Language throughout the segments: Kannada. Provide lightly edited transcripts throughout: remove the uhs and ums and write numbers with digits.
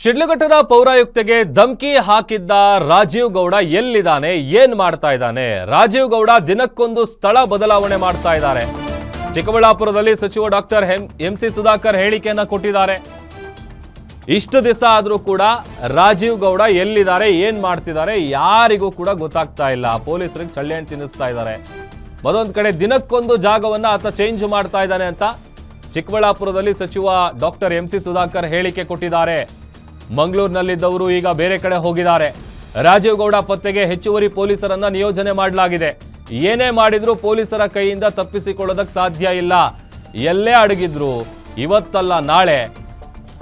ಶಿಡ್ಲಘಟ್ಟದ ಪೌರಾಯುಕ್ತೆಗೆ ಧಮಕಿ ಹಾಕಿದ್ದ ರಾಜೀವ್ ಗೌಡ ಎಲ್ಲಿದ್ದಾನೆ, ಏನ್ ಮಾಡ್ತಾ ಇದ್ದಾನೆ? ರಾಜೀವ್ ಗೌಡ ದಿನಕ್ಕೊಂದು ಸ್ಥಳ ಬದಲಾವಣೆ ಮಾಡ್ತಾ ಇದ್ದಾರೆ. ಚಿಕ್ಕಬಳ್ಳಾಪುರದಲ್ಲಿ ಸಚಿವ ಡಾಕ್ಟರ್ ಎಂಸಿ ಸುಧಾಕರ್ ಹೇಳಿಕೆಯನ್ನ ಕೊಟ್ಟಿದ್ದಾರೆ. ಇಷ್ಟು ದಿವಸ ಆದರೂ ಕೂಡ ರಾಜೀವ್ ಗೌಡ ಎಲ್ಲಿದ್ದಾರೆ, ಏನ್ ಮಾಡ್ತಿದ್ದಾರೆ ಯಾರಿಗೂ ಕೂಡ ಗೊತ್ತಾಗ್ತಾ ಇಲ್ಲ. ಪೊಲೀಸರಿಗೆ ಚಳ್ಳೆಹಣ್ಣು ತಿನ್ನಿಸ್ತಾ ಇದ್ದಾರೆ. ಮತ್ತೊಂದು ಕಡೆ ದಿನಕ್ಕೊಂದು ಜಾಗವನ್ನ ಆತ ಚೇಂಜ್ ಮಾಡ್ತಾ ಇದ್ದಾನೆ ಅಂತ ಚಿಕ್ಕಬಳ್ಳಾಪುರದಲ್ಲಿ ಸಚಿವ ಡಾಕ್ಟರ್ ಎಂಸಿ ಸುಧಾಕರ್ ಹೇಳಿಕೆ ಕೊಟ್ಟಿದ್ದಾರೆ. ಮಂಗಳೂರಿನಲ್ಲಿದ್ದವರು ಈಗ ಬೇರೆ ಕಡೆ ಹೋಗಿದ್ದಾರೆ. ರಾಜೀವ್ ಗೌಡ ಪತ್ತೆಗೆ ಹೆಚ್ಚುವರಿ ಪೊಲೀಸರನ್ನ ನಿಯೋಜನೆ ಮಾಡಲಾಗಿದೆ. ಏನೇ ಮಾಡಿದ್ರೂ ಪೊಲೀಸರ ಕೈಯಿಂದ ತಪ್ಪಿಸಿಕೊಳ್ಳೋದಕ್ಕೆ ಸಾಧ್ಯ ಇಲ್ಲ. ಎಲ್ಲೇ ಅಡಗಿದ್ರು ಇವತ್ತಲ್ಲ ನಾಳೆ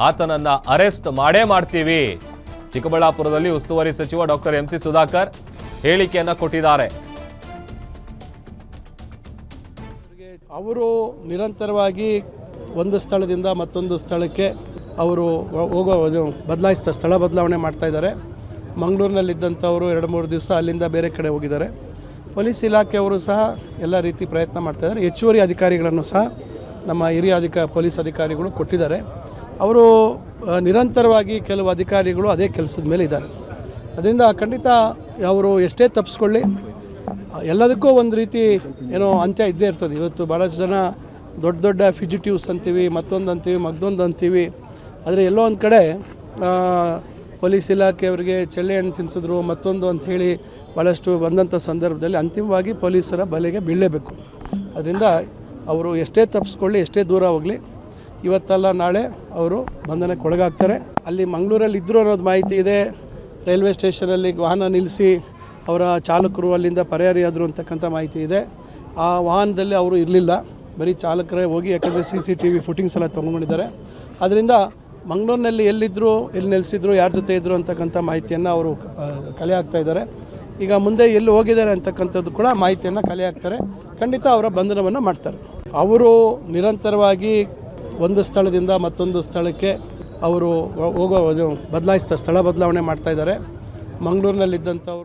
ಆತನನ್ನ ಅರೆಸ್ಟ್ ಮಾಡೇ ಮಾಡ್ತೀವಿ. ಚಿಕ್ಕಬಳ್ಳಾಪುರದಲ್ಲಿ ಉಸ್ತುವಾರಿ ಸಚಿವ ಡಾಕ್ಟರ್ ಎಂಸಿ ಸುಧಾಕರ್ ಹೇಳಿಕೆಯನ್ನ ಕೊಟ್ಟಿದ್ದಾರೆ. ಅವರು ನಿರಂತರವಾಗಿ ಒಂದು ಸ್ಥಳದಿಂದ ಮತ್ತೊಂದು ಸ್ಥಳಕ್ಕೆ ಅವರು ಬದಲಾಯಿಸ್ತಾ ಸ್ಥಳ ಬದಲಾವಣೆ ಮಾಡ್ತಾ ಇದ್ದಾರೆ. ಮಂಗಳೂರಿನಲ್ಲಿದ್ದಂಥವರು 2-3 ದಿವಸ ಅಲ್ಲಿಂದ ಬೇರೆ ಕಡೆ ಹೋಗಿದ್ದಾರೆ. ಪೊಲೀಸ್ ಇಲಾಖೆಯವರು ಸಹ ಎಲ್ಲ ರೀತಿ ಪ್ರಯತ್ನ ಮಾಡ್ತಾ ಇದ್ದಾರೆ. ಹೆಚ್ಚುವರಿ ಅಧಿಕಾರಿಗಳನ್ನು ಸಹ ನಮ್ಮ ಹಿರಿಯ ಪೊಲೀಸ್ ಅಧಿಕಾರಿಗಳು ಕೊಟ್ಟಿದ್ದಾರೆ. ಅವರು ನಿರಂತರವಾಗಿ ಕೆಲವು ಅಧಿಕಾರಿಗಳು ಅದೇ ಕೆಲಸದ ಮೇಲೆ ಇದ್ದಾರೆ. ಅದರಿಂದ ಖಂಡಿತ ಅವರು ಎಷ್ಟೇ ತಪ್ಪಿಸ್ಕೊಳ್ಳಿ ಎಲ್ಲದಕ್ಕೂ ಒಂದು ರೀತಿ ಏನೋ ಅಂತ್ಯ ಇದ್ದೇ ಇರ್ತದೆ. ಇವತ್ತು ಭಾಳಷ್ಟು ಜನ ದೊಡ್ಡ ದೊಡ್ಡ ಫಿಜಿಟಿವ್ಸ್ ಅಂತೀವಿ, ಮತ್ತೊಂದು ಅಂತೀವಿ, ಮಗ್ದೊಂದು ಅಂತೀವಿ. ಆದರೆ ಎಲ್ಲೋ ಒಂದು ಕಡೆ ಪೊಲೀಸ್ ಇಲಾಖೆಯವರಿಗೆ ಚಳ್ಳೆಹಣ್ಣು ತಿನ್ನಿಸಿದ್ರು ಮತ್ತೊಂದು ಅಂಥೇಳಿ ಭಾಳಷ್ಟು ಬಂದಂಥ ಸಂದರ್ಭದಲ್ಲಿ ಅಂತಿಮವಾಗಿ ಪೊಲೀಸರ ಬಲೆಗೆ ಬೀಳಲೇಬೇಕು. ಅದರಿಂದ ಅವರು ಎಷ್ಟೇ ತಪ್ಪಿಸ್ಕೊಳ್ಳಿ, ಎಷ್ಟೇ ದೂರ ಹೋಗಲಿ, ಇವತ್ತಲ್ಲ ನಾಳೆ ಅವರು ಬಂಧನಕ್ಕೆ ಒಳಗಾಗ್ತಾರೆ. ಅಲ್ಲಿ ಮಂಗಳೂರಲ್ಲಿ ಇದ್ದರು ಅನ್ನೋದು ಮಾಹಿತಿ ಇದೆ. ರೈಲ್ವೆ ಸ್ಟೇಷನಲ್ಲಿ ವಾಹನ ನಿಲ್ಲಿಸಿ ಅವರ ಚಾಲಕರು ಅಲ್ಲಿಂದ ಪರಾರಿಯಾದರು ಅಂತಕ್ಕಂಥ ಮಾಹಿತಿ ಇದೆ. ಆ ವಾಹನದಲ್ಲಿ ಅವರು ಇರಲಿಲ್ಲ, ಬರೀ ಚಾಲಕರೇ ಹೋಗಿ, ಯಾಕಂದರೆ CCTV ಫುಟೇಜ್ ಎಲ್ಲ ತೊಗೊಂಡಿದ್ದಾರೆ. ಅದರಿಂದ ಮಂಗಳೂರಿನಲ್ಲಿ ಎಲ್ಲಿದ್ದರು, ಎಲ್ಲಿ ನೆಲೆಸಿದ್ರು, ಯಾರ ಜೊತೆ ಇದ್ದರು ಅಂತಕ್ಕಂಥ ಮಾಹಿತಿಯನ್ನು ಅವರು ಕಲೆ ಹಾಕ್ತಾ ಇದ್ದಾರೆ. ಈಗ ಮುಂದೆ ಎಲ್ಲಿ ಹೋಗಿದ್ದಾರೆ ಅಂತಕ್ಕಂಥದ್ದು ಕೂಡ ಮಾಹಿತಿಯನ್ನು ಕಲೆ ಹಾಕ್ತಾರೆ. ಖಂಡಿತ ಅವರ ಬಂಧನವನ್ನು ಮಾಡ್ತಾರೆ. ಅವರು ನಿರಂತರವಾಗಿ ಒಂದು ಸ್ಥಳದಿಂದ ಮತ್ತೊಂದು ಸ್ಥಳಕ್ಕೆ ಅವರು ಬದಲಾಯಿಸ್ತಾ ಸ್ಥಳ ಬದಲಾವಣೆ ಮಾಡ್ತಾ ಇದ್ದಾರೆ. ಮಂಗಳೂರಿನಲ್ಲಿದ್ದಂಥವ್ರು